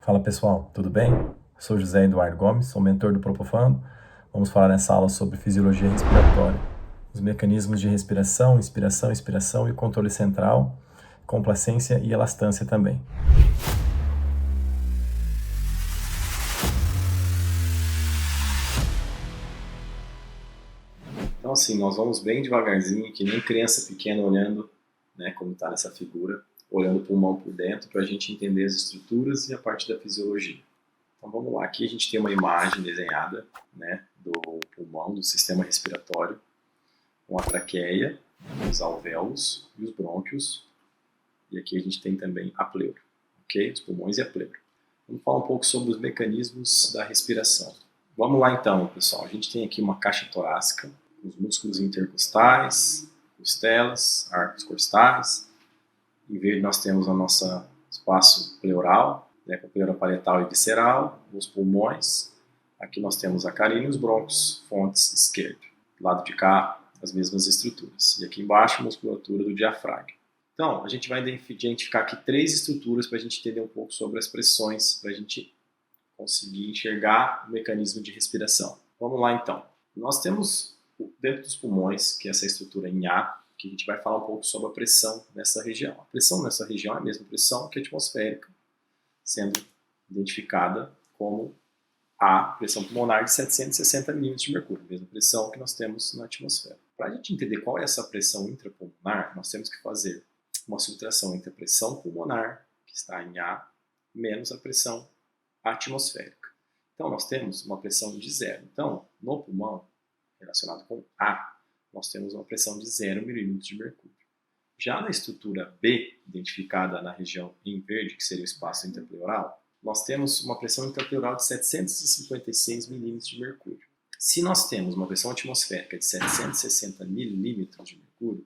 Fala pessoal, tudo bem? Sou José Eduardo Gomes, sou mentor do Propofando. Vamos falar nessa aula sobre fisiologia respiratória, os mecanismos de respiração, inspiração, expiração e controle central, complacência e elastância também. Então assim, nós vamos bem devagarzinho, que nem criança pequena olhando, né, como está nessa figura, olhando o pulmão por dentro para a gente entender as estruturas e a parte da fisiologia. Então vamos lá, aqui a gente tem uma imagem desenhada, né, do pulmão, do sistema respiratório, com a traqueia, os alvéolos e os brônquios, e aqui a gente tem também a pleura, ok? Os pulmões e a pleura. Vamos falar um pouco sobre os mecanismos da respiração. Vamos lá então, pessoal, a gente tem aqui uma caixa torácica, os músculos intercostais, costelas, arcos costais. Em verde nós temos o nosso espaço pleural, né, com a pleura parietal e visceral, os pulmões. Aqui nós temos a carina e os brônquios, fontes esquerdo. Do lado de cá, as mesmas estruturas. E aqui embaixo, a musculatura do diafragma. Então, a gente vai identificar aqui 3 estruturas para a gente entender um pouco sobre as pressões, para a gente conseguir enxergar o mecanismo de respiração. Vamos lá então. Nós temos dentro dos pulmões, que é essa estrutura em A, que a gente vai falar um pouco sobre a pressão nessa região. A pressão nessa região é a mesma pressão que a atmosférica, sendo identificada como a pressão pulmonar de 760 milímetros de mercúrio, a mesma pressão que nós temos na atmosfera. Para a gente entender qual é essa pressão intrapulmonar, nós temos que fazer uma subtração entre a pressão pulmonar, que está em A, menos a pressão atmosférica. Então, nós temos uma pressão de 0. Então, no pulmão, relacionado com A, nós temos uma pressão de 0 milímetros de mercúrio. Já na estrutura B, identificada na região em verde, que seria o espaço intrapleural, nós temos uma pressão intrapleural de 756 milímetros de mercúrio. Se nós temos uma pressão atmosférica de 760 milímetros de mercúrio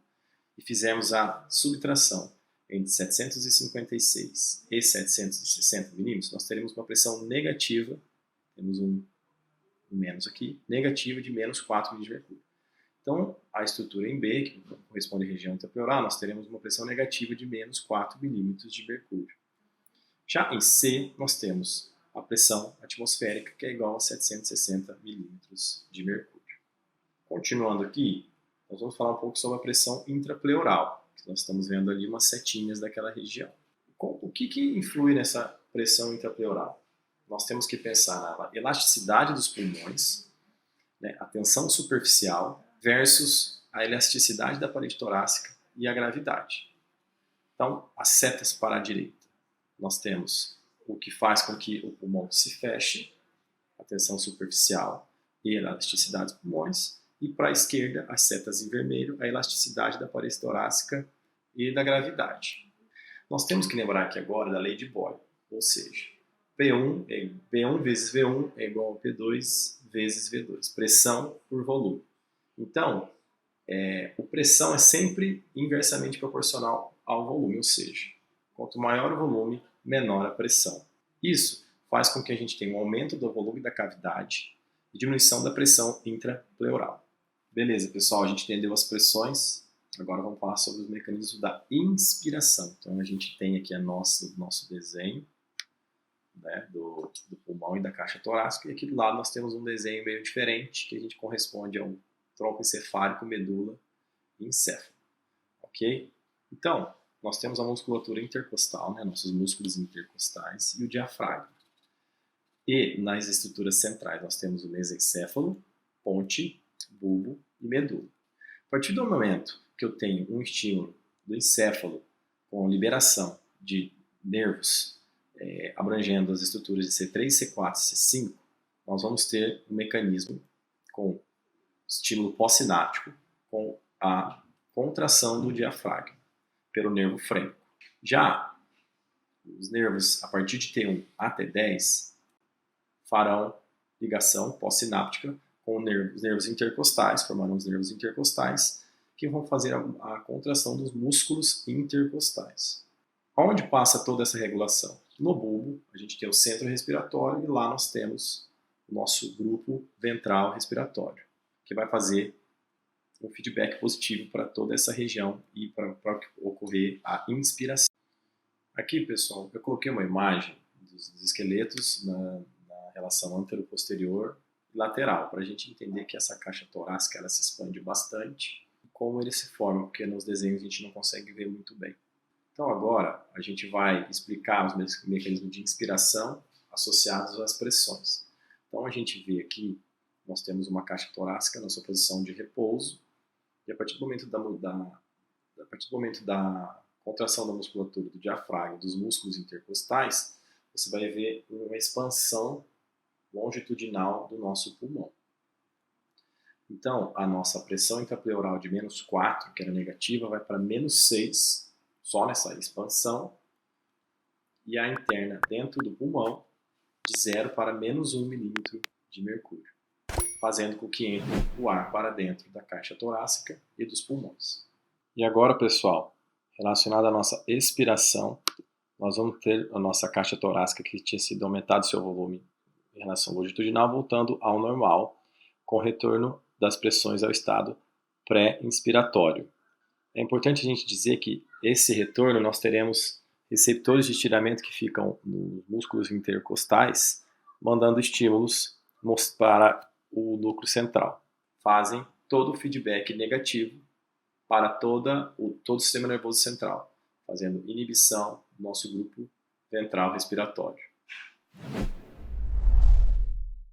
e fizermos a subtração entre 756 e 760 milímetros, nós teremos uma pressão negativa, temos um menos aqui, negativa de menos 4 milímetros de mercúrio. Então, a estrutura em B, que corresponde à região intrapleural, nós teremos uma pressão negativa de menos 4 milímetros de mercúrio. Já em C, nós temos a pressão atmosférica, que é igual a 760 milímetros de mercúrio. Continuando aqui, nós vamos falar um pouco sobre a pressão intrapleural, que nós estamos vendo ali umas setinhas daquela região. O que influi nessa pressão intrapleural? Nós temos que pensar na elasticidade dos pulmões, né, a tensão superficial, versus a elasticidade da parede torácica e a gravidade. Então, as setas para a direita, nós temos o que faz com que o pulmão se feche, a tensão superficial e a elasticidade dos pulmões, e para a esquerda, as setas em vermelho, a elasticidade da parede torácica e da gravidade. Nós temos que lembrar aqui agora da lei de Boyle, ou seja, P1 vezes V1 é igual a P2 vezes V2, pressão por volume. Então, a pressão é sempre inversamente proporcional ao volume, ou seja, quanto maior o volume, menor a pressão. Isso faz com que a gente tenha um aumento do volume da cavidade e diminuição da pressão intrapleural. Beleza, pessoal, a gente entendeu as pressões, agora vamos falar sobre os mecanismos da inspiração. Então, a gente tem aqui nosso desenho, né, do pulmão e da caixa torácica, e aqui do lado nós temos um desenho meio diferente, que a gente corresponde a um tronco encefálico, medula e encéfalo, ok? Então, nós temos a musculatura intercostal, né, nossos músculos intercostais, e o diafragma. E nas estruturas centrais nós temos o mesencéfalo, ponte, bulbo e medula. A partir do momento que eu tenho um estímulo do encéfalo com liberação de nervos abrangendo as estruturas de C3, C4 e C5, nós vamos ter um mecanismo com estímulo pós-sináptico com a contração do diafragma pelo nervo frênico. Já os nervos, a partir de T1 a T10, farão ligação pós-sináptica com os nervos intercostais, formarão os nervos intercostais, que vão fazer a contração dos músculos intercostais. Onde passa toda essa regulação? No bulbo, a gente tem o centro respiratório e lá nós temos o nosso grupo ventral respiratório, que vai fazer um feedback positivo para toda essa região e para ocorrer a inspiração. Aqui, pessoal, eu coloquei uma imagem dos esqueletos na relação antero-posterior e lateral, para a gente entender que essa caixa torácica ela se expande bastante e como ele se forma, porque nos desenhos a gente não consegue ver muito bem. Então agora a gente vai explicar os mecanismos de inspiração associados às pressões. Então a gente vê aqui, nós temos uma caixa torácica na sua posição de repouso, e a partir do momento da contração da musculatura do diafragma, dos músculos intercostais, você vai ver uma expansão longitudinal do nosso pulmão. Então, a nossa pressão intrapleural de -4, que era negativa, vai para -6, só nessa expansão, e a interna dentro do pulmão, de 0 para -1 milímetro de mercúrio, fazendo com que entre o ar para dentro da caixa torácica e dos pulmões. E agora, pessoal, relacionado à nossa expiração, nós vamos ter a nossa caixa torácica que tinha sido aumentado seu volume em relação longitudinal, voltando ao normal, com retorno das pressões ao estado pré-inspiratório. É importante a gente dizer que esse retorno nós teremos receptores de estiramento que ficam nos músculos intercostais, mandando estímulos para o núcleo central. Fazem todo o feedback negativo para todo o sistema nervoso central, fazendo inibição do nosso grupo ventral respiratório.